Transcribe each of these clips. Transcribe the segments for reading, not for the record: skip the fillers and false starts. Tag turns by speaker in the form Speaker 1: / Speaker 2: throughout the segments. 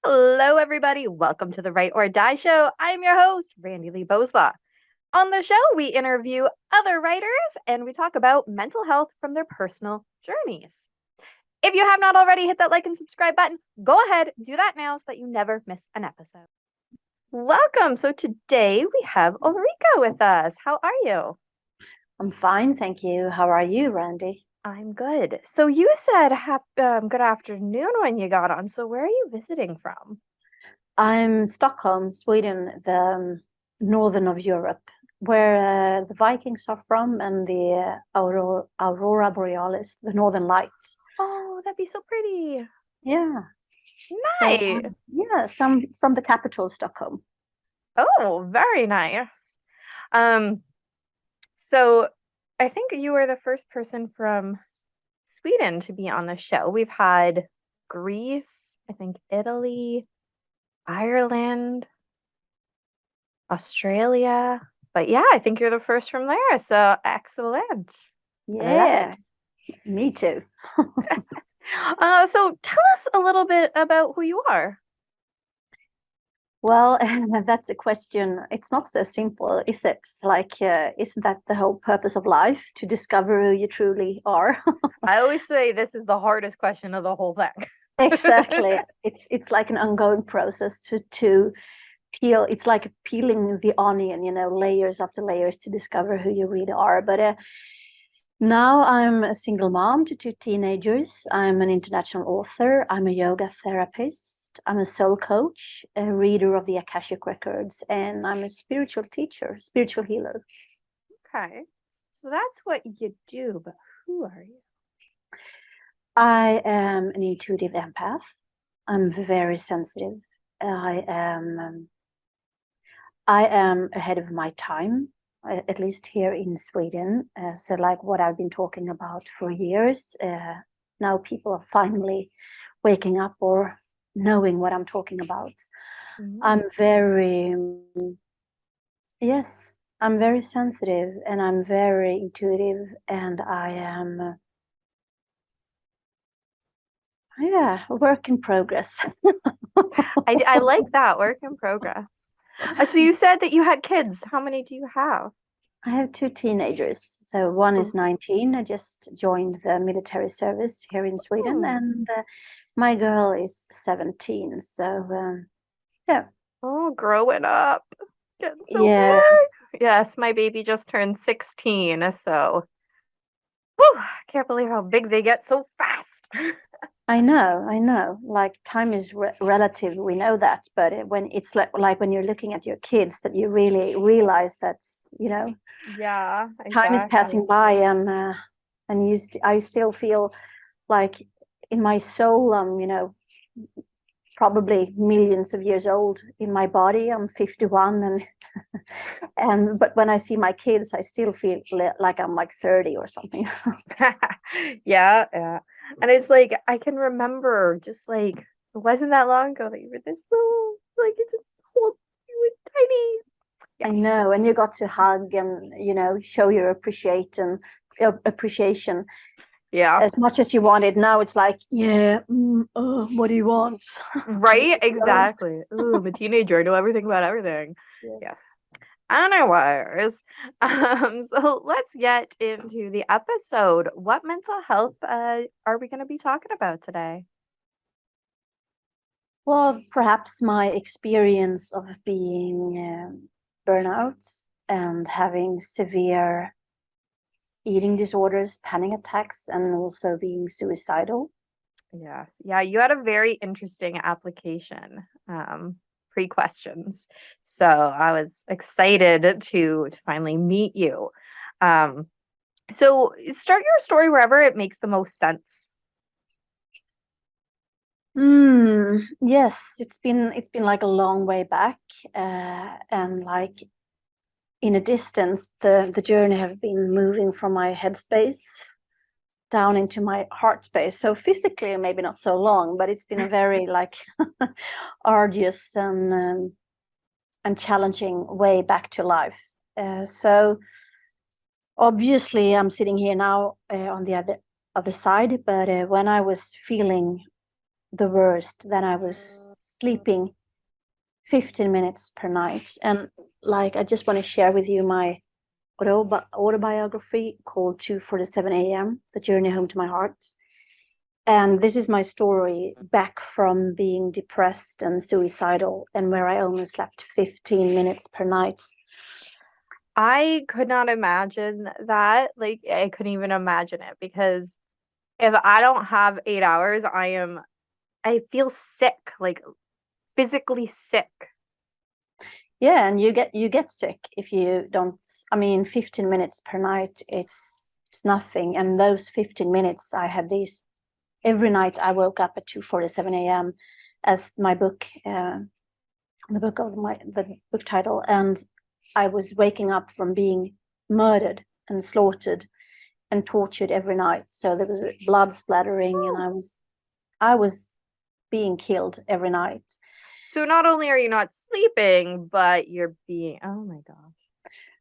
Speaker 1: Hello, everybody. Welcome to the Write or Die Show. I'm your host, Randi-lee. On the show, we interview other writers and we talk about mental health from their personal journeys. If you have not already hit that like and subscribe button, go ahead, do that now so that you never miss an episode. Welcome. So today we have Ulrika with us. How are you?
Speaker 2: I'm fine, thank you. How are you, Randy?
Speaker 1: I'm good. So you said good afternoon when you got on. So where are you visiting from?
Speaker 2: I'm Stockholm, Sweden, the northern of Europe, where the Vikings are from, and the Aurora Borealis, the Northern Lights.
Speaker 1: Oh, that'd be so pretty.
Speaker 2: Yeah. So,
Speaker 1: Nice.
Speaker 2: some from the capital, Stockholm.
Speaker 1: Oh, very nice. Um, so I think you were the first person from Sweden to be on the show. We've had Greece, I think Italy, Ireland, Australia. But yeah, I think you're the first from there. So excellent. I love
Speaker 2: Yeah,
Speaker 1: it.
Speaker 2: me too.
Speaker 1: So tell us a little bit about who you are.
Speaker 2: Well, that's a question. It's not so simple, is it? Like, isn't that the whole purpose of life, to discover who you truly are?
Speaker 1: I always say this is the hardest question of the whole thing.
Speaker 2: Exactly. It's like an ongoing process to peel. It's like peeling the onion, layers after layers to discover who you really are. But now I'm a single mom to two teenagers. I'm an international author. I'm a yoga therapist. I'm a soul coach, a reader of the Akashic records, and I'm a spiritual teacher, spiritual healer.
Speaker 1: Okay. So that's what you do, but who are you?
Speaker 2: I am an intuitive empath. I'm very sensitive. I am I am ahead of my time, at least here in Sweden. So, like what I've been talking about for years, now people are finally waking up or knowing what I'm talking about. I'm very, yes, I'm very sensitive and I'm very intuitive, and I am, yeah, a work in progress.
Speaker 1: I like that work in progress. So you said that you had kids. How many do you have?
Speaker 2: I have two teenagers. So one is
Speaker 1: Oh,
Speaker 2: 19. I just joined the military service here in Sweden,
Speaker 1: oh,
Speaker 2: and my girl is 17. So yeah,
Speaker 1: oh, growing up. Getting so
Speaker 2: yeah,
Speaker 1: big. Yes, my baby just turned 16, so whew, I can't believe how big they get so fast.
Speaker 2: I know, I know. Like time is relative. We know that, but when it's like when you're looking at your kids, that you really realize that
Speaker 1: Yeah,
Speaker 2: time is
Speaker 1: exactly.
Speaker 2: passing by, and I still feel like in my soul, I'm probably millions of years old. In my body, I'm 51, and but when I see my kids, I still feel like I'm like 30 or something.
Speaker 1: Yeah, yeah. And it's like I can remember just like it wasn't that long ago that you were this little, like it's just whole you were tiny.
Speaker 2: I
Speaker 1: Yeah.
Speaker 2: know, and you got to hug and show your appreciation
Speaker 1: Yeah.
Speaker 2: as much as you wanted. Now it's like, yeah, what do you want?
Speaker 1: Right? Exactly. Ooh, I'm a teenager. I know everything about everything.
Speaker 2: Yeah.
Speaker 1: Yes. Anyways, so let's get into the episode. What mental health are we going to be talking about today?
Speaker 2: Well, perhaps my experience of being burnout and having severe eating disorders, panic attacks, and also being suicidal.
Speaker 1: Yes. Yeah, you had a very interesting application, pre-questions. So I was excited to finally meet you. Um, so start your story wherever it makes the most sense.
Speaker 2: Yes, it's been like a long way back, and like in a distance, the journey have been moving from my headspace down into my heart space. So physically, maybe not so long, but it's been a very like arduous and challenging way back to life. So obviously, I'm sitting here now on the other side, but when I was feeling the worst, then I was sleeping 15 minutes per night. And like, I just want to share with you my autobiography called 2:47 a.m., The Journey Home to My Heart. And this is my story back from being depressed and suicidal, and where I only slept 15 minutes per night.
Speaker 1: I could not imagine that. Like, I couldn't even imagine it because if I don't have 8 hours, I feel sick, like physically sick.
Speaker 2: Yeah, and you get sick if you don't. I mean, 15 minutes per night, it's nothing. And those 15 minutes, I had these every night. I woke up at 2:47 a.m. as my book, the book title, and I was waking up from being murdered and slaughtered and tortured every night. So there was blood splattering, and I was being killed every night.
Speaker 1: So not only are you not sleeping, but you're being, oh my gosh.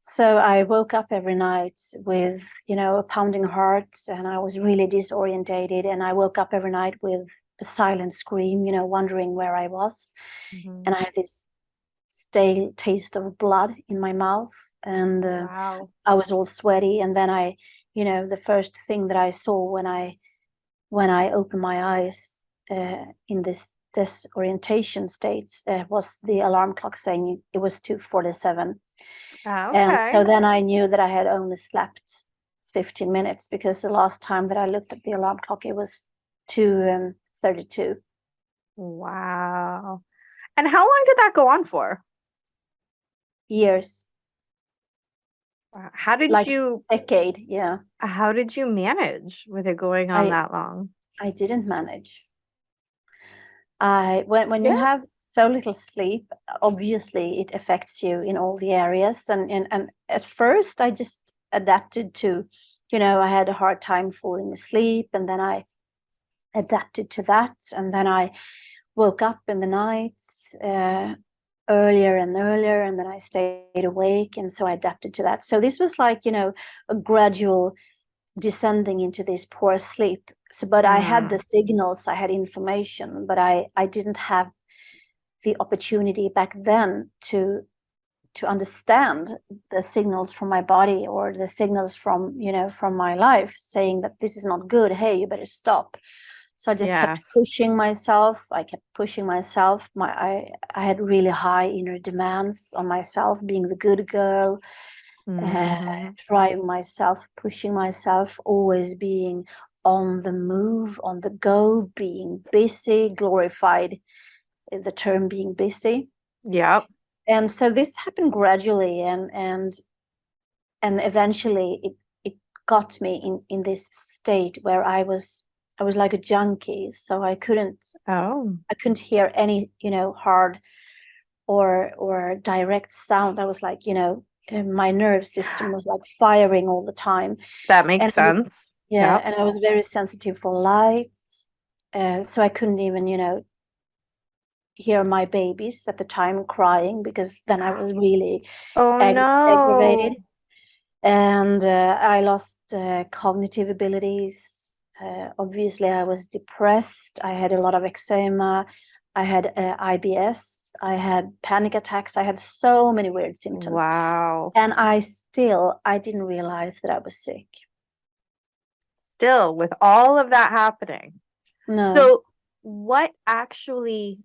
Speaker 2: So I woke up every night with, a pounding heart, and I was really disorientated. And I woke up every night with a silent scream, wondering where I was.
Speaker 1: Mhm.
Speaker 2: And I had this stale taste of blood in my mouth, and
Speaker 1: Wow.
Speaker 2: I was all sweaty. And then the first thing that I saw when I opened my eyes in this disorientation state was the alarm clock saying it was 2:47. And
Speaker 1: Okay.
Speaker 2: so then I knew that I had only slept 15 minutes, because the last time that I looked at the alarm clock, it was 2:32
Speaker 1: Wow. And how long did that go on for?
Speaker 2: years,
Speaker 1: Wow.
Speaker 2: like decade. Yeah,
Speaker 1: How did you manage with it going on
Speaker 2: I
Speaker 1: that long?
Speaker 2: I didn't manage. When
Speaker 1: Yeah.
Speaker 2: you have so little sleep, obviously it affects you in all the areas. And at first I just adapted to, I had a hard time falling asleep, and then I adapted to that, and then I woke up in the nights earlier and earlier, and then I stayed awake, and so I adapted to that. So this was like, a gradual descending into this poor sleep. So, but I had the
Speaker 1: Mm,
Speaker 2: signals, I had information, but I didn't have the opportunity back then to understand the signals from my body, or the signals from my life, saying that this is not good. Hey, you better stop. So I just kept
Speaker 1: yes.
Speaker 2: pushing myself. I kept pushing myself. I had really high inner demands on myself, being the good girl,
Speaker 1: Hmm.
Speaker 2: driving myself, pushing myself, always being on the move, on the go, being busy, glorified the term being busy.
Speaker 1: Yep.
Speaker 2: And so this happened gradually, and eventually it got me in this state where I was like a junkie. So
Speaker 1: Oh,
Speaker 2: I couldn't hear any, hard or direct sound. I was like, my nerve system was like firing all the time.
Speaker 1: that makes
Speaker 2: And I was,
Speaker 1: sense.
Speaker 2: yeah,
Speaker 1: Yep.
Speaker 2: and I was very sensitive for light. So I couldn't even, hear my babies at the time crying, because then I was really
Speaker 1: Oh
Speaker 2: aggravated.
Speaker 1: no.
Speaker 2: And I lost cognitive abilities. Obviously, I was depressed. I had a lot of eczema. I had IBS. I had panic attacks. I had so many weird symptoms.
Speaker 1: Wow.
Speaker 2: And I didn't realize that I was sick.
Speaker 1: Still, with all of that happening.
Speaker 2: No.
Speaker 1: So, what actually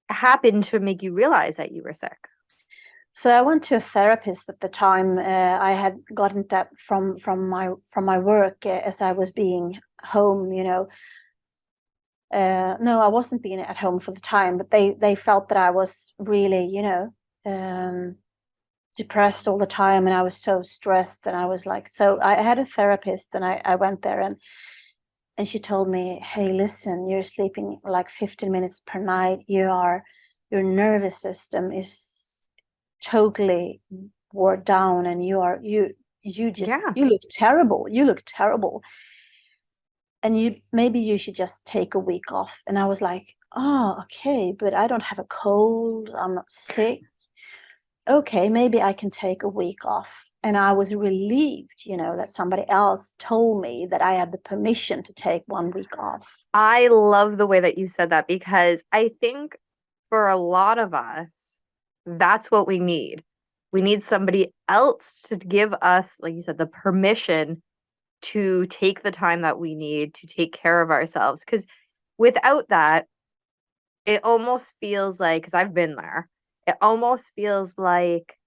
Speaker 1: happened to make you realize that you were sick?
Speaker 2: So I went to a therapist at the time. I had gotten that from my work, as I was being home. No, I wasn't being at home for the time, but they felt that I was really, depressed all the time, and I was so stressed, and I was like, so I had a therapist, and I went there, and she told me, hey, listen, you're sleeping like 15 minutes per night. Your nervous system is totally wore down, and
Speaker 1: Yeah.
Speaker 2: you look terrible. You look terrible. And maybe you should just take a week off. And I was like, oh, okay, but I don't have a cold. I'm not sick. Okay, maybe I can take a week off. And I was relieved, that somebody else told me that I had the permission to take 1 week off.
Speaker 1: I love the way that you said that because I think for a lot of us, that's what we need. We need somebody else to give us, like you said, the permission to take the time that we need to take care of ourselves. Because without that, it almost feels like, because I've been there, it almost feels like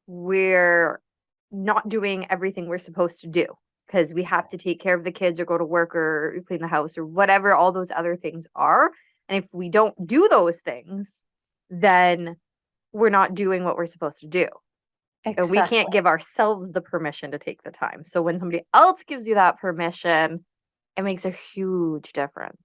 Speaker 1: we're not doing everything we're supposed to do because we have to take care of the kids or go to work or clean the house or whatever all those other things are. And if we don't do those things, then we're not doing what we're supposed to do. And we
Speaker 2: Exactly.
Speaker 1: can't give ourselves the permission to take the time. So when somebody else gives you that permission, it makes a huge difference.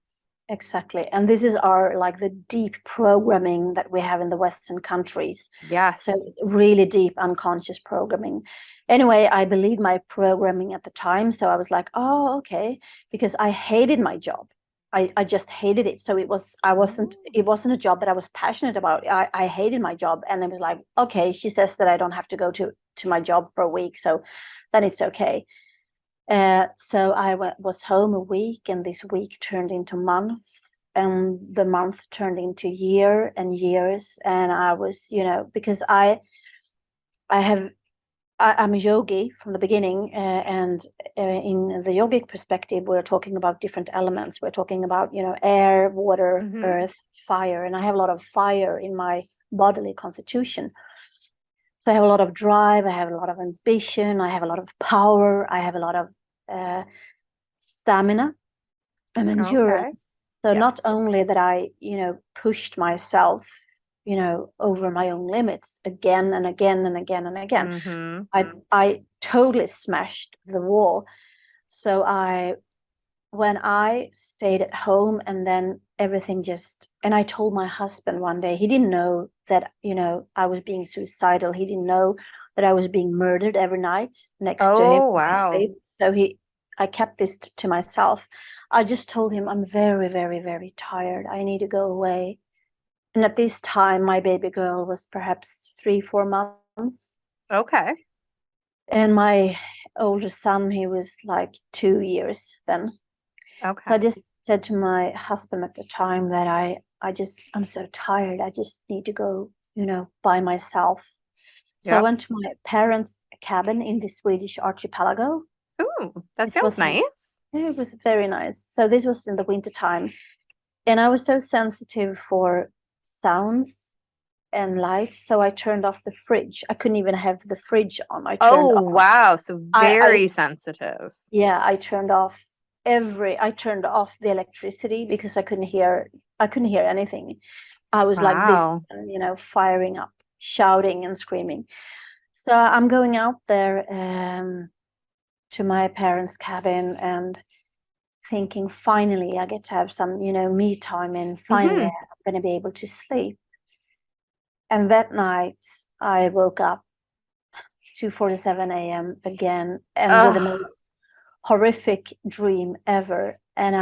Speaker 2: Exactly. And this is our like the deep programming that we have in the Western countries.
Speaker 1: Yes.
Speaker 2: So really deep unconscious programming. Anyway, I believed my programming at the time. So I was like, oh, okay, because I hated my job. I just hated it. So it wasn't a job that I was passionate about. I hated my job. And it was like, okay, she says that I don't have to go to my job for a week. So then it's okay. So I was home a week, and this week turned into month, and the month turned into year and years. And I was, because I'm a yogi from the beginning, and in the yogic perspective, we're talking about different elements. We're talking about, air, water, earth, fire, and I have a lot of fire in my bodily constitution. So I have a lot of drive, I have a lot of ambition, I have a lot of power, I have a lot of stamina and endurance. So not only that I, pushed myself, over my own limits again and again and again and again, I totally smashed the wall. So when I stayed at home, and then everything and I told my husband one day, he didn't know that, I was being suicidal. He didn't know that I was being murdered every night next to him.
Speaker 1: Oh, wow.
Speaker 2: So I kept this to myself. I just told him, I'm very, very, very tired. I need to go away. And at this time, my baby girl was perhaps 3-4 months.
Speaker 1: Okay.
Speaker 2: And my older son, he was like 2 years then.
Speaker 1: Okay.
Speaker 2: So I just said to my husband at the time that I'm so tired. I just need to go, by myself. So I went to my parents' cabin in the Swedish archipelago.
Speaker 1: Ooh, that sounds nice.
Speaker 2: It was very nice. So this was in the winter time. And I was so sensitive for sounds and light. So I turned off the fridge. I couldn't even have the fridge on. I turned off.
Speaker 1: Wow. So very sensitive.
Speaker 2: Yeah, I turned off the electricity because I couldn't hear anything. I was like this, firing up, shouting and screaming. So I'm going out there to my parents' cabin and thinking, finally I get to have some, me time, and finally I'm going to be able to sleep. And that night I woke up 2:47 a.m. again, and with the most horrific dream ever. And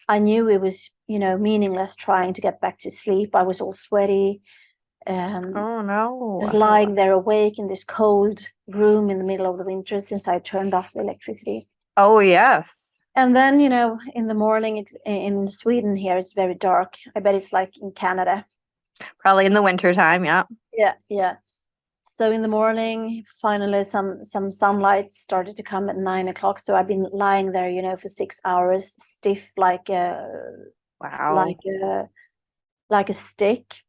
Speaker 2: I knew it was, meaningless trying to get back to sleep. I was all sweaty.
Speaker 1: Oh no.
Speaker 2: Just lying there awake in this cold room in the middle of the winter, since I turned off the electricity.
Speaker 1: Oh yes.
Speaker 2: And then, in the morning, in Sweden here, it's very dark. I bet it's like in Canada.
Speaker 1: Probably in the winter time, yeah.
Speaker 2: Yeah. So in the morning, finally some sunlight started to come at 9 o'clock. So I've been lying there, for 6 hours, stiff like a stick.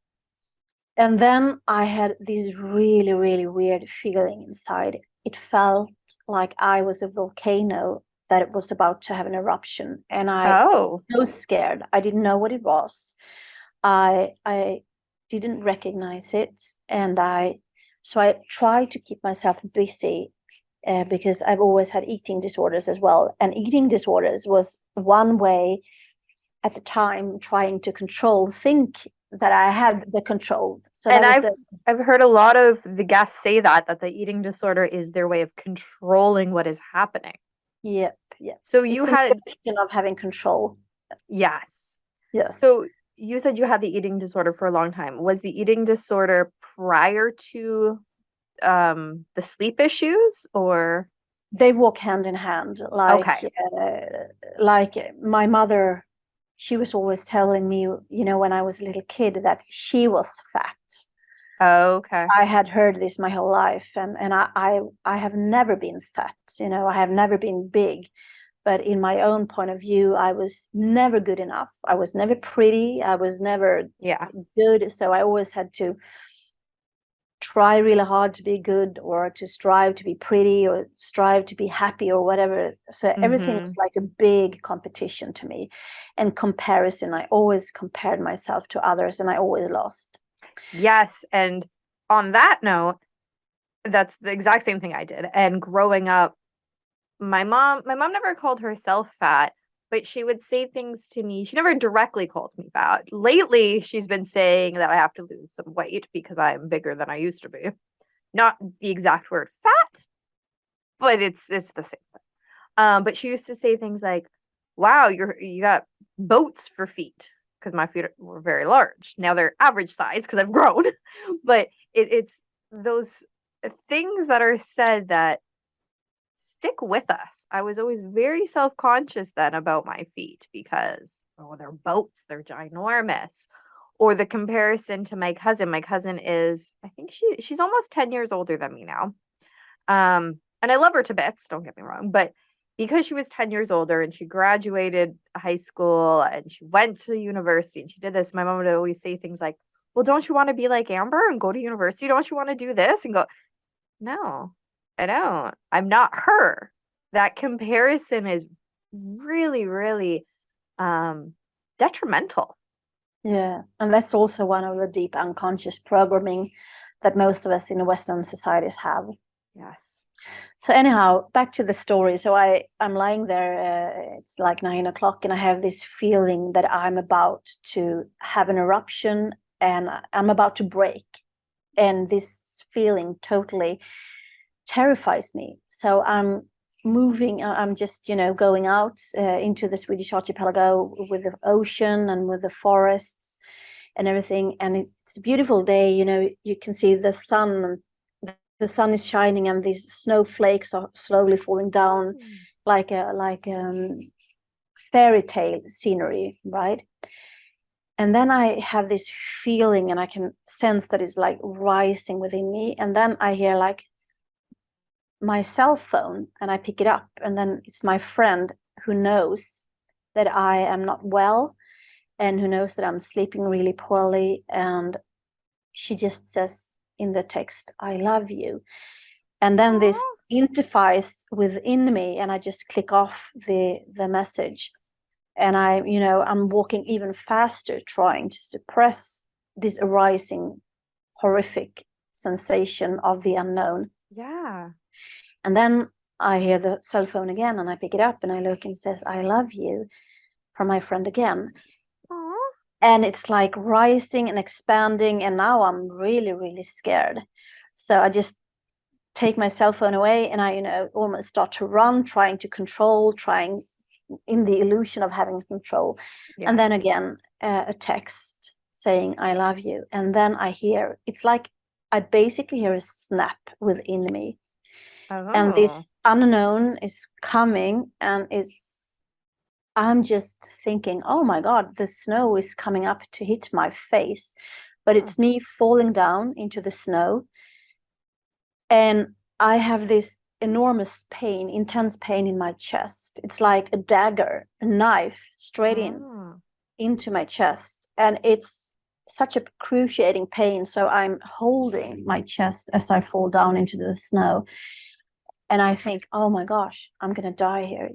Speaker 2: And then I had this really, really weird feeling inside. It felt like I was a volcano that was about to have an eruption. And I was so scared. I didn't know what it was. I didn't recognize it. So I tried to keep myself busy because I've always had eating disorders as well. And eating disorders was one way at the time trying to think that I had the control. So
Speaker 1: and I've heard a lot of the guests say that the eating disorder is their way of controlling what is happening.
Speaker 2: Yep.
Speaker 1: So you had
Speaker 2: an illusion of having control.
Speaker 1: Yes.
Speaker 2: Yes.
Speaker 1: So you said you had the eating disorder for a long time. Was the eating disorder prior to the sleep issues or
Speaker 2: They walk hand in hand.
Speaker 1: okay.
Speaker 2: Like my mother, she was always telling me, when I was a little kid, that she was fat.
Speaker 1: Okay.
Speaker 2: I had heard this my whole life, and I have never been fat. I have never been big, but in my own point of view, I was never good enough. I was never pretty. I was never
Speaker 1: Yeah.
Speaker 2: good. So I always had to try really hard to be good, or to strive to be pretty, or strive to be happy, or whatever. So everything was
Speaker 1: Mm-hmm.
Speaker 2: like a big competition to me, and comparison. I always compared myself to others, and I always lost.
Speaker 1: Yes. And on that note, that's the exact same thing I did. And growing up, my mom never called herself fat, but she would say things to me. She never directly called me fat. Lately, she's been saying that I have to lose some weight because I'm bigger than I used to be. Not the exact word fat, but it's the same thing. But she used to say things like, "Wow, you got boats for feet," because my feet were very large. Now they're average size because I've grown, but it's those things that are said that stick with us. I was always very self-conscious then about my feet because, oh, they're boats, they're ginormous. Or the comparison to my cousin. My cousin is, I think she's almost 10 years older than me now. And I love her to bits, don't get me wrong, but because she was 10 years older and she graduated high school and she went to university and she did this, my mom would always say things like, "Well, don't you want to be like Amber and go to university? Don't you want to do this?" And go, "No, I don't. I'm not her." That comparison is really, really um detrimental.
Speaker 2: Yeah, and that's also one of the deep unconscious programming that most of us in the Western societies have.
Speaker 1: Yes.
Speaker 2: So anyhow, back to the story. So I'm lying there. It's like 9 o'clock, and I have this feeling that I'm about to have an eruption, and I'm about to break. And this feeling totally terrifies me. So I'm moving. I'm just going out into the Swedish archipelago with the ocean and with the forests and everything. And it's a beautiful day. You can see the sun. The sun is shining, and these snowflakes are slowly falling down,
Speaker 1: Mm.
Speaker 2: like fairy tale scenery, right? And then I have this feeling, and I can sense that it's like rising within me. And then I hear like my cell phone, and I pick it up, and then it's my friend who knows that I am not well, and who knows that I'm sleeping really poorly. And she just says in the text, "I love you." And then this
Speaker 1: Aw.
Speaker 2: interface within me, and I just click off the message. And I'm walking even faster, trying to suppress this arising horrific sensation of the unknown.
Speaker 1: Yeah.
Speaker 2: And then I hear the cell phone again, and I pick it up, and I look, and it says, "I love you," from my friend again.
Speaker 1: Aw.
Speaker 2: And it's like rising and expanding, and now I'm really, really scared. So I just take my cell phone away, and I almost start to run, trying to control, trying in the illusion of having control. And then
Speaker 1: Yes.
Speaker 2: again, a text saying, "I love you." And then I hear, it's like I basically hear a snap within me, and
Speaker 1: Oh.
Speaker 2: this unknown is coming, and I'm just thinking, "Oh my God, the snow is coming up to hit my face." But
Speaker 1: Oh.
Speaker 2: it's me falling down into the snow, and I have this enormous pain, intense pain in my chest. It's like a dagger, a knife straight
Speaker 1: Oh.
Speaker 2: into my chest. And it's such a excruciating pain. So I'm holding my chest as I fall down into the snow. And I think, "Oh my gosh, I'm gonna die here.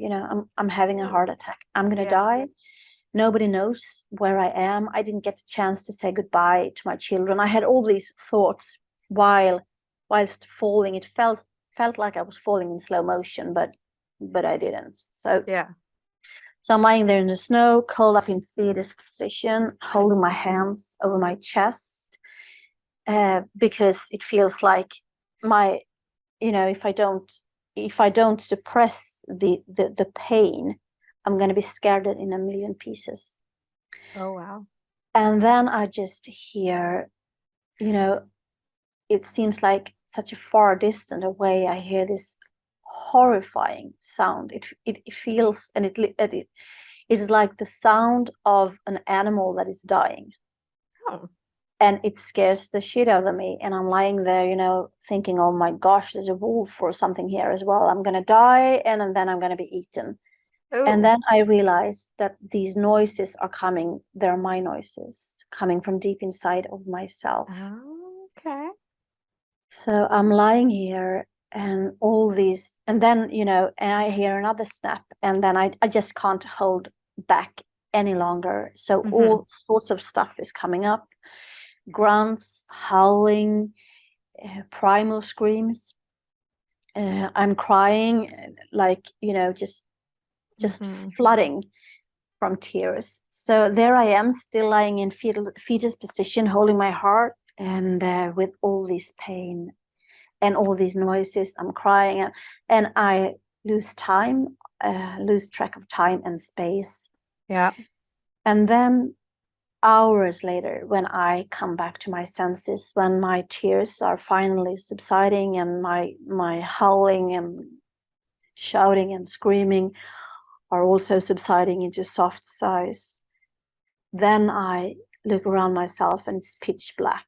Speaker 2: I'm having a heart attack. I'm gonna
Speaker 1: Yeah.
Speaker 2: die. Nobody knows where I am. I didn't get a chance to say goodbye to my children." I had all these thoughts whilst falling. It felt like I was falling in slow motion, but I didn't.
Speaker 1: Yeah.
Speaker 2: So I'm lying there in the snow, curled up in fetus position, holding my hands over my chest, because it feels like my, if I don't suppress the pain, I'm gonna be scattered in a million pieces.
Speaker 1: Oh, wow.
Speaker 2: And then I just hear, you know, it seems like such a far distance away, I hear this horrifying sound. It feels, and it is like the sound of an animal that is dying.
Speaker 1: Oh.
Speaker 2: And it scares the shit out of me. And I'm lying there, thinking, oh my gosh, there's a wolf or something here as well. I'm going to die, and then I'm going to be eaten. And
Speaker 1: Oh.
Speaker 2: then I realized that these noises are coming. They're my noises coming from deep inside of myself.
Speaker 1: Okay.
Speaker 2: So I'm lying here and all these, and then, and I hear another snap, and then I just can't hold back any longer. So all sorts of stuff is coming up. Grunts, howling, primal screams. I'm crying, like, just flooding from tears. So there I am, still lying in fetus position, holding my heart, and with all this pain and all these noises, I'm crying, and I lose track of time and space.
Speaker 1: Yeah.
Speaker 2: And then hours later, when I come back to my senses, when my tears are finally subsiding and my howling and shouting and screaming are also subsiding into soft sighs, then I look around myself and it's pitch black.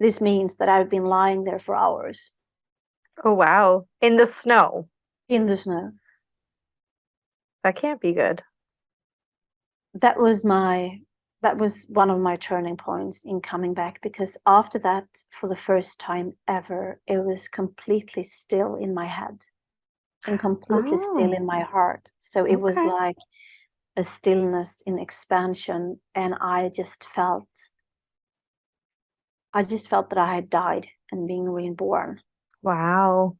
Speaker 2: This means that I've been lying there for hours.
Speaker 1: Oh, wow. In the snow.
Speaker 2: In the snow.
Speaker 1: That can't be good.
Speaker 2: That was one of my turning points in coming back, because after that, for the first time ever, it was completely still in my head and completely still in my heart. So it was like a stillness in expansion, and I just felt that I had died and being reborn.
Speaker 1: Wow.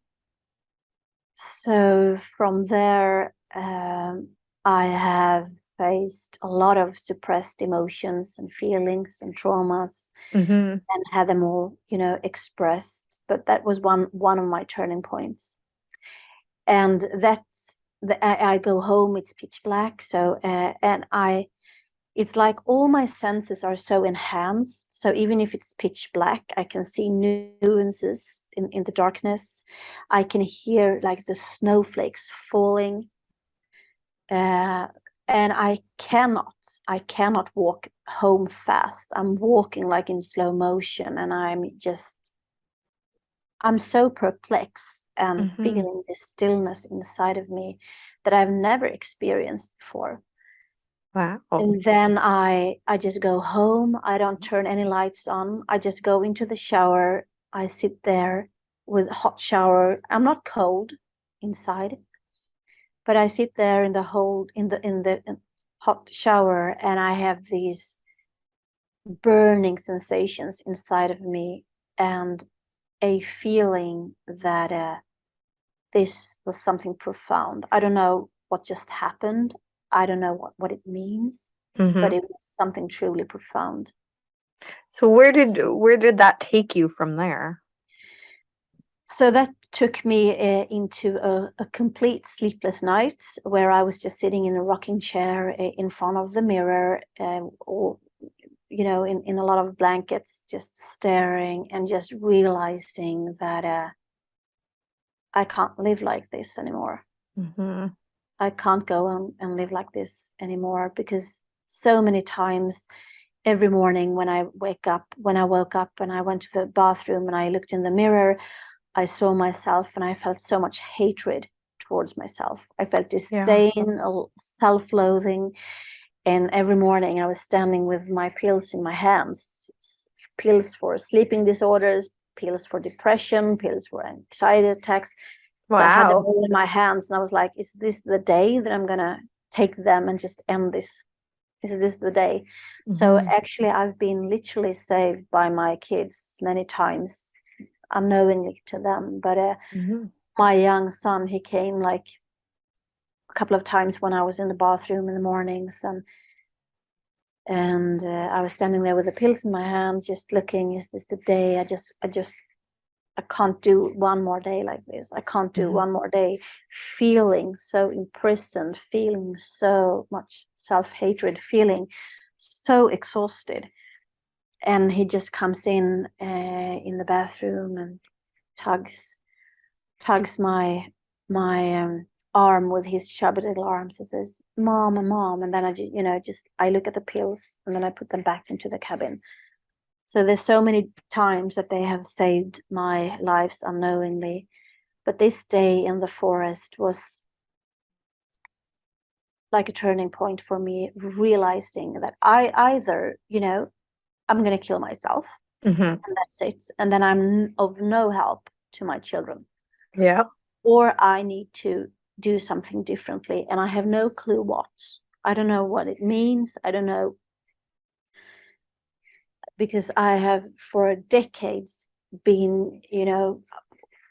Speaker 2: So from there, I have faced a lot of suppressed emotions and feelings and traumas, and had them all, expressed. But that was one of my turning points. And I go home, it's pitch black. So, it's like all my senses are so enhanced. So even if it's pitch black, I can see nuances in the darkness. I can hear like the snowflakes falling. And I cannot walk home fast. I'm walking like in slow motion, and I'm so perplexed and feeling this stillness inside of me that I've never experienced before.
Speaker 1: Wow.
Speaker 2: And then I just go home. I don't turn any lights on. I just go into the shower. I sit there with a hot shower. I'm not cold inside, but I sit there in the hot shower, and I have these burning sensations inside of me, and a feeling that this was something profound. I don't know what just happened. I don't know what it means, but it was something truly profound.
Speaker 1: So where did that take you from there?
Speaker 2: So that took me into a complete sleepless night, where I was just sitting in a rocking chair in front of the mirror, or in a lot of blankets, just staring and just realizing that I can't live like this anymore. I can't go on and live like this anymore, because so many times every morning when I woke up and I went to the bathroom and I looked in the mirror, I saw myself and I felt so much hatred towards myself. I felt disdain, self-loathing. And every morning I was standing with my pills in my hands, pills for sleeping disorders, pills for depression, pills for anxiety attacks.
Speaker 1: Wow.
Speaker 2: So I had them all in my hands, and I was like, is this the day that I'm going to take them and just end this? Is this the day? So actually, I've been literally saved by my kids many times, unknowingly to them. But my young son, he came like a couple of times when I was in the bathroom in the mornings, and I was standing there with the pills in my hand, just looking, is this the day? I can't do one more day like this. I can't do one more day feeling so imprisoned, feeling so much self-hatred, feeling so exhausted. And he just comes in the bathroom, and tugs my arm with his chubby little arms and says, "Mom, mom," and then I look at the pills and then I put them back into the cabin. So there's so many times that they have saved my lives unknowingly, but this day in the forest was like a turning point for me, realizing that I either, I'm going to kill myself, and that's it, and then I'm of no help to my children.
Speaker 1: Yeah.
Speaker 2: Or I need to do something differently, and I have no clue what. I don't know what it means. I don't know, because I have for decades been,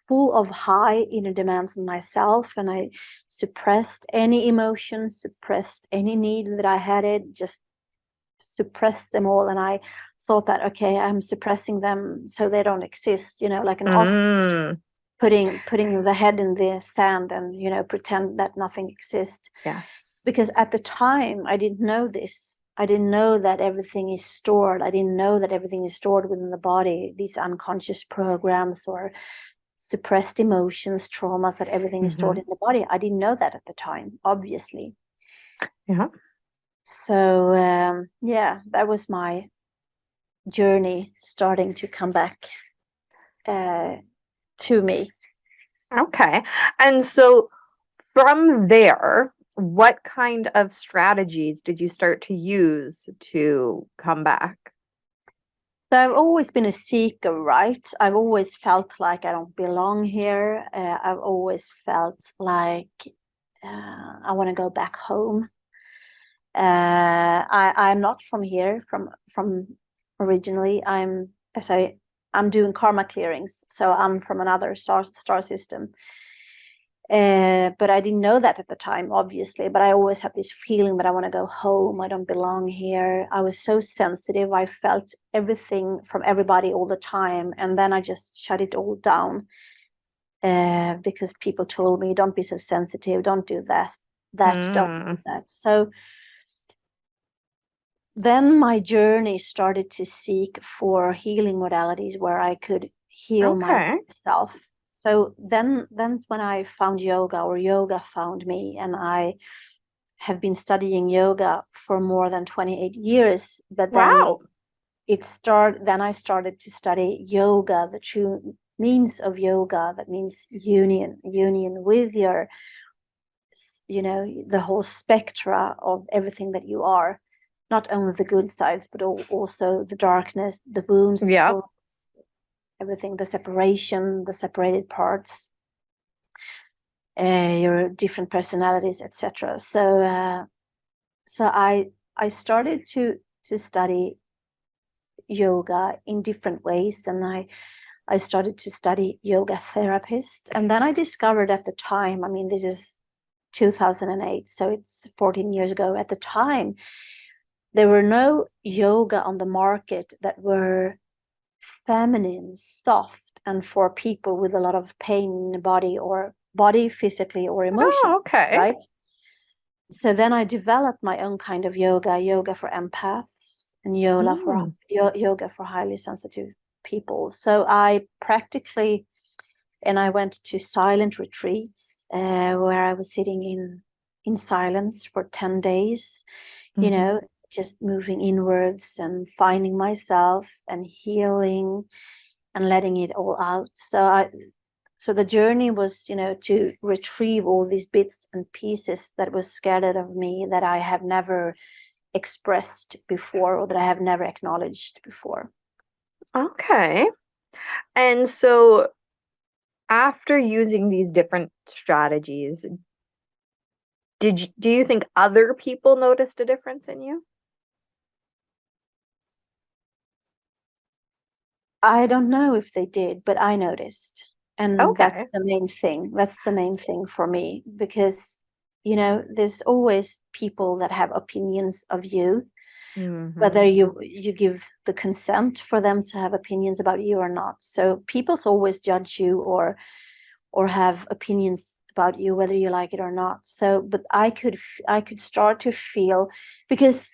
Speaker 2: full of high inner demands on myself, and I suppressed any emotions, suppressed any need that I had, it just suppressed them all. And I thought that, okay, I'm suppressing them so they don't exist, like an ostrich putting the head in the sand and pretend that nothing exists.
Speaker 1: Yes.
Speaker 2: Because at the time I didn't know this. I didn't know that everything is stored. I didn't know that everything is stored within the body, these unconscious programs or suppressed emotions, traumas, that everything is stored in the body. I didn't know that at the time, obviously.
Speaker 1: Yeah.
Speaker 2: So that was my journey starting to come back to me.
Speaker 1: Okay. And so from there, what kind of strategies did you start to use to come back?
Speaker 2: So I've always been a seeker, right? I've always felt like I don't belong here. I've always felt like I want to go back home. I'm not from here, from originally. I'm doing karma clearings, so I'm from another star system. But I didn't know that at the time, obviously. But I always had this feeling that I want to go home. I don't belong here. I was so sensitive. I felt everything from everybody all the time, and then I just shut it all down because people told me, "Don't be so sensitive. Don't do don't do that." So then my journey started to seek for healing modalities where I could heal myself. So then when I found yoga, or yoga found me, and I have been studying yoga for more than 28 years. But then I started to study yoga, the true means of yoga. That means union with your, the whole spectra of everything that you are. Not only the good sides, but also the darkness, the wounds, the trauma, everything, the separation, the separated parts, your different personalities, etc. So I started to study yoga in different ways, and I started to study yoga therapist. And then I discovered at the time, I mean, this is 2008, so it's 14 years ago. At the time, there were no yoga on the market that were feminine, soft, and for people with a lot of pain in the body physically or emotionally. Right? So then I developed my own kind of yoga for empaths, and yoga for highly sensitive people. So I went to silent retreats where I was sitting in silence for 10 days, just moving inwards and finding myself and healing and letting it all out. So the journey was, to retrieve all these bits and pieces that was scared out of me, that I have never expressed before, or that I have never acknowledged before.
Speaker 1: Okay. And so after using these different strategies, do you think other people noticed a difference in you?
Speaker 2: I don't know if they did, but I noticed. And that's the main thing. That's the main thing for me, because, there's always people that have opinions of you, whether you give the consent for them to have opinions about you or not. So people always judge you or have opinions about you, whether you like it or not. So, but I could start to feel, because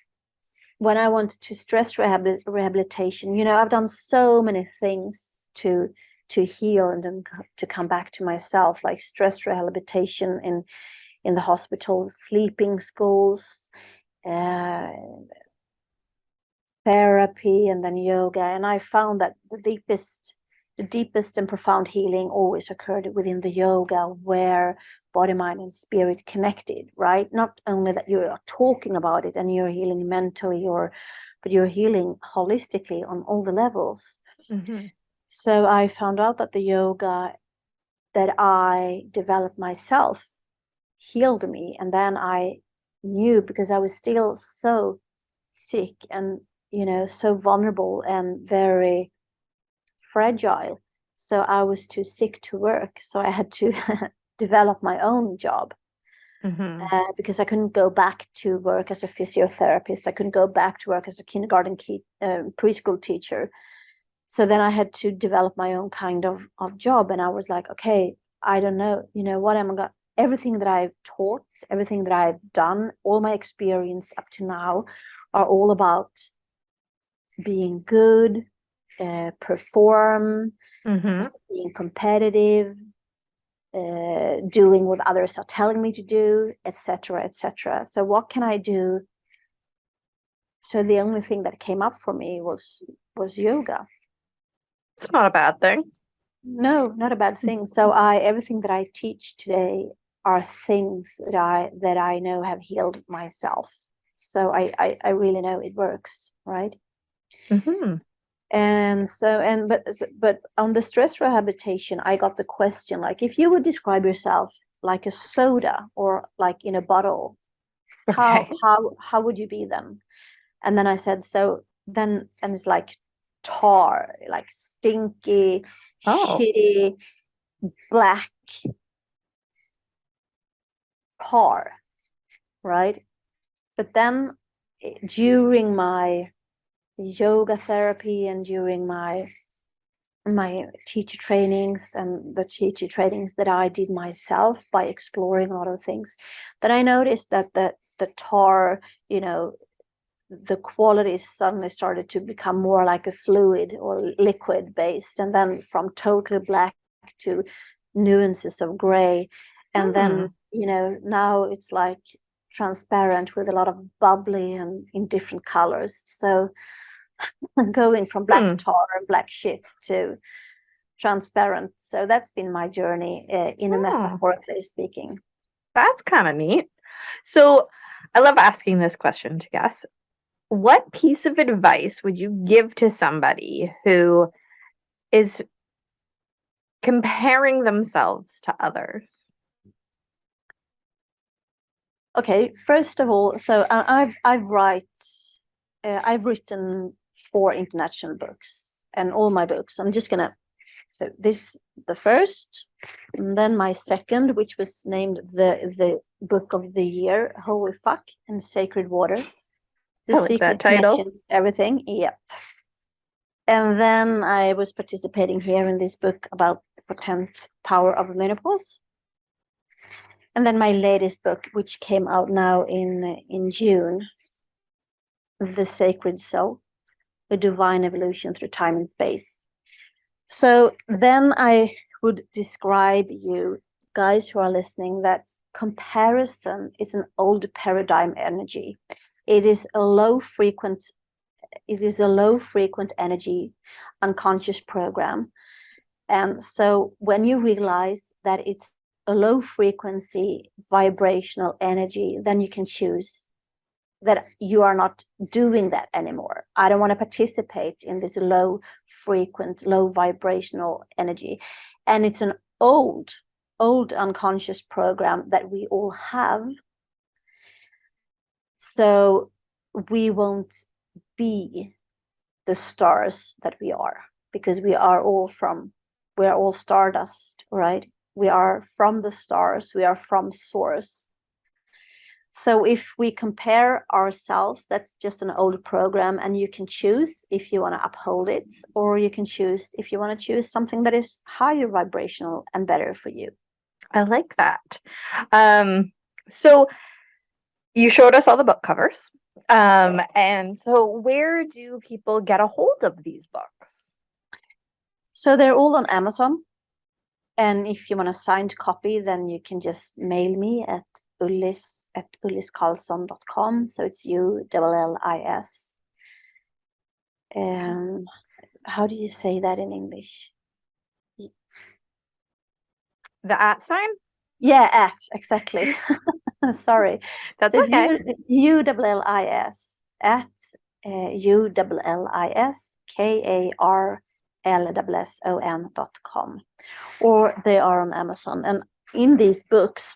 Speaker 2: when I went to stress rehabilitation, I've done so many things to to heal and then to come back to myself, like stress rehabilitation in the hospital, sleeping schools, therapy, and then yoga. And I found that the deepest and profound healing always occurred within the yoga, where body, mind, and spirit connected, right? Not only that you are talking about it and you're healing mentally, but you're healing holistically on all the levels.
Speaker 1: Mm-hmm.
Speaker 2: So I found out that the yoga that I developed myself healed me. And then I knew, because I was still so sick and, so vulnerable and very fragile. So I was too sick to work. So I had to develop my own job.
Speaker 1: Mm-hmm.
Speaker 2: Because I couldn't go back to work as a physiotherapist. I couldn't go back to work as a kindergarten preschool teacher. So then I had to develop my own kind of job. And I was like, okay, I don't know, what am I going, everything that I've taught, everything that I've done, all my experience up to now are all about being good, perform,
Speaker 1: Mm-hmm.
Speaker 2: being competitive, doing what others are telling me to do, etc., etc. So what can I do? So the only thing that came up for me was yoga.
Speaker 1: It's not a bad thing.
Speaker 2: No, not a bad thing. So everything that I teach today are things that I know have healed myself. So I really know it works, right?
Speaker 1: Mm-hmm.
Speaker 2: And so but on the stress rehabilitation, I got the question, like, if you would describe yourself like a soda or like in a bottle,
Speaker 1: Okay.
Speaker 2: how would you be then? And then I said, and it's like tar, like stinky,
Speaker 1: Oh.
Speaker 2: shitty, black tar, right? But then during my yoga therapy and during my teacher trainings and the teacher trainings that I did myself by exploring a lot of things, that I noticed that the tar, the quality suddenly started to become more like a fluid or liquid based, and then from totally black to nuances of gray. And then, now it's like transparent with a lot of bubbly and in different colors. So going from black
Speaker 1: Hmm.
Speaker 2: tar and black shit to transparent. So that's been my journey, in a
Speaker 1: Oh,
Speaker 2: metaphorically speaking.
Speaker 1: that's kind of neat. So I love asking this question to guests. What piece of advice would you give to somebody who is comparing themselves to others?
Speaker 2: Okay, first of all, so I've written 4 international books, and all my books. I'm just gonna, so this the first, and then my second, which was named the book of the year, Holy Fuck and Sacred Water, the
Speaker 1: I like that
Speaker 2: secret
Speaker 1: title.
Speaker 2: connections, everything. Yep. And then I was participating here in this book about the potent power of menopause. And then my latest book, which came out now in June, The Sacred Soul, A Divine Evolution Through Time and Space. So then I would describe you guys who are listening that comparison is an old paradigm energy. It is a low frequent energy, unconscious program. And so when you realize that it's a low frequency vibrational energy, then you can choose that you are not doing that anymore. I don't want to participate in this low frequent, low vibrational energy. And it's an old unconscious program that we all have. So we won't be the stars that we are, because we are all stardust, right? We are from the stars, we are from source. So if we compare ourselves, that's just an old program, and you can choose if you want to uphold it, or you can choose if you want to choose something that is higher vibrational and better for you.
Speaker 1: I like that. So you showed us all the book covers. And so where do people get a hold of these books?
Speaker 2: So they're all on Amazon. And if you want a signed copy, then you can just mail me at ullis@ulliskarlsson.com. So it's ULLIS. How do you say that in English?
Speaker 1: The @ sign?
Speaker 2: Yeah, at, exactly. Sorry.
Speaker 1: That's
Speaker 2: So it's
Speaker 1: okay.
Speaker 2: ULLIS at ULLISKARLSSON.com, or they are on Amazon. And in these books,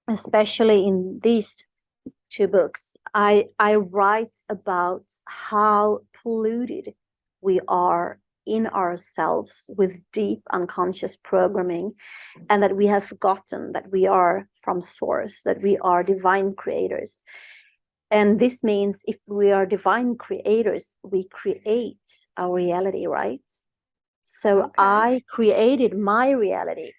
Speaker 2: especially in these two books, I write about how polluted we are in ourselves with deep unconscious programming, and that we have forgotten that we are from source, that we are divine creators. And this means if we are divine creators, we create our reality, right? So
Speaker 1: Okay.
Speaker 2: I created my reality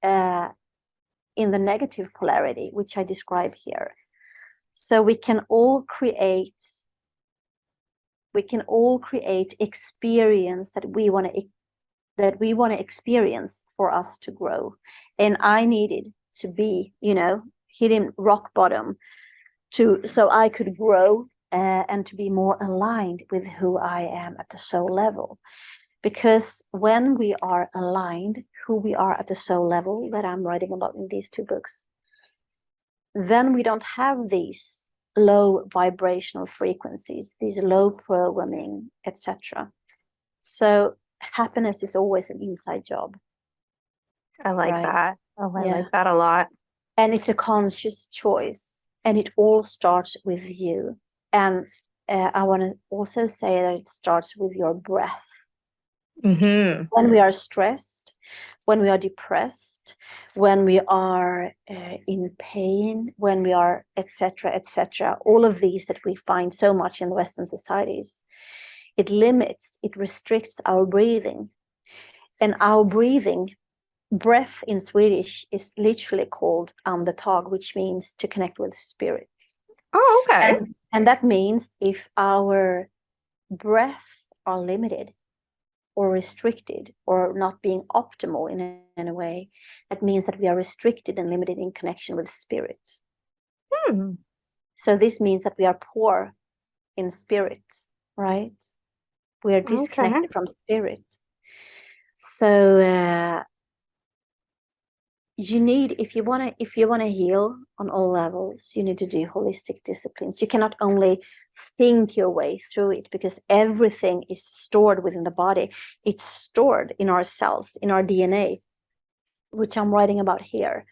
Speaker 2: in the negative polarity, which I describe here. So we can all create experience that we want to experience for us to grow. And I needed to be, hitting rock bottom so I could grow and to be more aligned with who I am at the soul level. Because when we are aligned, who we are at the soul level that I'm writing about in these two books, then we don't have these low vibrational frequencies, these low programming, etc. So happiness is always an inside job.
Speaker 1: I like
Speaker 2: Right.
Speaker 1: that. Oh, I
Speaker 2: Yeah.
Speaker 1: like that a lot.
Speaker 2: And it's a conscious choice, and it all starts with you. And I want to also say that it starts with your breath.
Speaker 1: Mm-hmm.
Speaker 2: When we are stressed, when we are depressed, when we are in pain, when we are etc., all of these that we find so much in Western societies, it restricts our breathing. And our breath in Swedish is literally called andetag, which means to connect with spirit.
Speaker 1: Oh, okay.
Speaker 2: And that means if our breath are limited or restricted or not being optimal in a way, that means that we are restricted and limited in connection with spirit. So this means that we are poor in spirit, right? We are disconnected from spirit. So you need, if you want to heal on all levels, you need to do holistic disciplines. You cannot only think your way through it, because everything is stored within the body. It's stored in our cells, in our DNA, which I'm writing about here.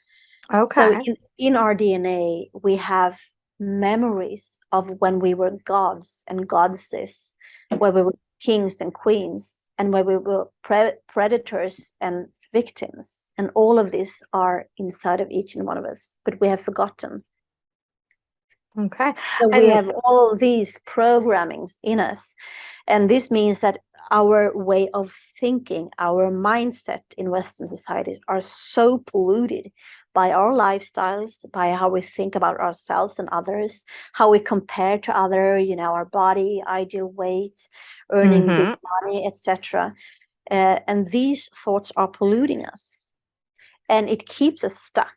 Speaker 1: Okay.
Speaker 2: So in our DNA, we have memories of when we were gods and goddesses, where we were kings and queens, and where we were predators and victims. And all of these are inside of each and one of us, but we have forgotten.
Speaker 1: Okay.
Speaker 2: So we have all these programmings in us. And this means that our way of thinking, our mindset in Western societies are so polluted by our lifestyles, by how we think about ourselves and others, how we compare to other, our body, ideal weight, earning big money, etc. And these thoughts are polluting us, and it keeps us stuck.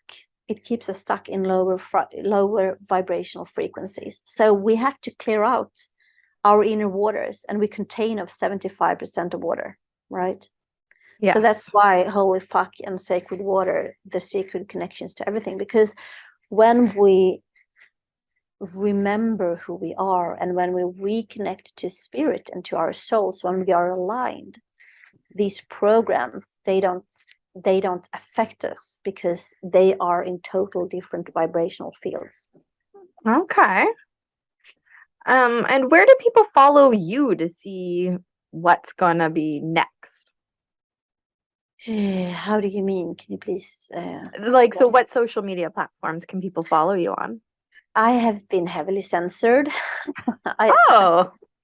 Speaker 2: It keeps us stuck in lower vibrational frequencies. So we have to clear out our inner waters, and we contain of 75% of water, right? Yes. So that's why holy fuck and sacred water, the sacred connections to everything, because when we remember who we are, and when we reconnect to spirit and to our souls, when we are aligned, these programs, they don't affect us, because they are in total different vibrational fields.
Speaker 1: Okay. And where do people follow you to see what's gonna be next?
Speaker 2: How do you mean? Can you please?
Speaker 1: So what social media platforms can people follow you on?
Speaker 2: I have been heavily censored.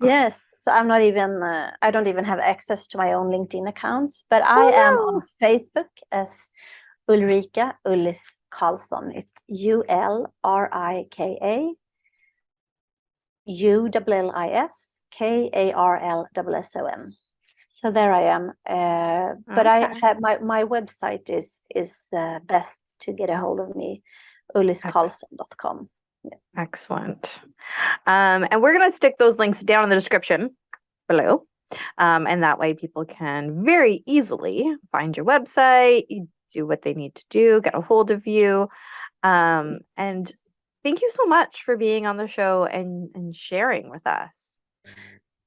Speaker 2: Yes, so I'm not even. I don't even have access to my own LinkedIn accounts, but I am on Facebook as Ulrika Ullis Karlsson. It's ULRIKA ULLIS KARLSSON. So there I am. But I
Speaker 1: Okay.
Speaker 2: have my website is best to get a hold of me, ulliskarlsson.com. Yeah.
Speaker 1: Excellent. And we're going to stick those links down in the description below. And that way people can very easily find your website, do what they need to do, get a hold of you. And thank you so much for being on the show and sharing with us.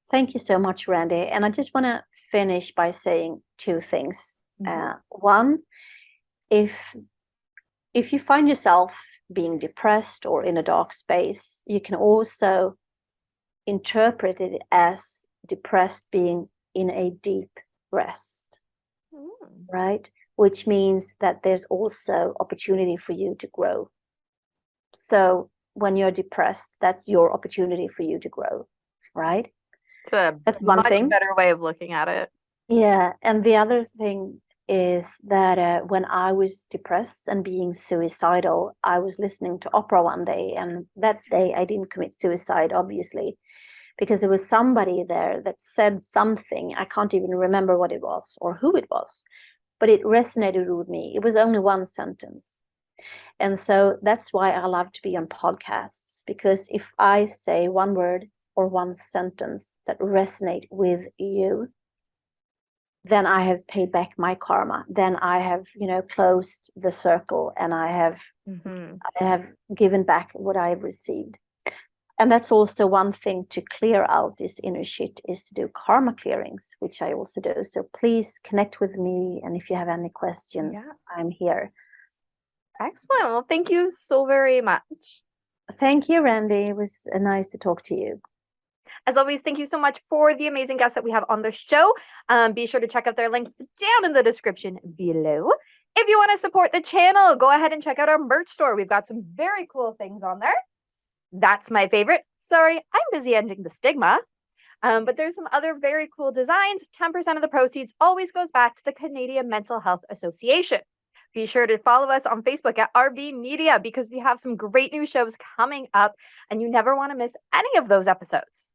Speaker 2: Thank you so much, Randy. And I just want to finish by saying two things.
Speaker 1: Mhm.
Speaker 2: One, if you find yourself being depressed or in a dark space, you can also interpret it as depressed being in a deep rest, right? Which means that there's also opportunity for you to grow. So when you're depressed, that's your opportunity for you to grow, right?
Speaker 1: It's a
Speaker 2: That's one
Speaker 1: much
Speaker 2: thing.
Speaker 1: better way of looking at it.
Speaker 2: Yeah, and the other thing is that when I was depressed and being suicidal, I was listening to opera one day, and that day I didn't commit suicide, obviously, because there was somebody there that said something. I can't even remember what it was or who it was, but it resonated with me. It was only one sentence. And so that's why I love to be on podcasts, because if I say one word or one sentence that resonate with you, then I have paid back my karma. Then I have, closed the circle, and I have given back what I have received. And that's also one thing to clear out this inner shit, is to do karma clearings, which I also do. So please connect with me. And if you have any questions, I'm here.
Speaker 1: Excellent. Well, thank you so very much.
Speaker 2: Thank you, Randy. It was nice to talk to you.
Speaker 1: As always, thank you so much for the amazing guests that we have on the show. Be sure to check out their links down in the description below. If you want to support the channel, go ahead and check out our merch store. We've got some very cool things on there. That's my favorite. Sorry, I'm busy ending the stigma. But there's some other very cool designs. 10% of the proceeds always goes back to the Canadian Mental Health Association. Be sure to follow us on Facebook at RB Media, because we have some great new shows coming up and you never want to miss any of those episodes.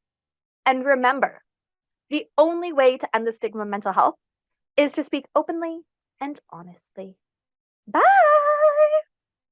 Speaker 1: And remember, the only way to end the stigma of mental health is to speak openly and honestly. Bye.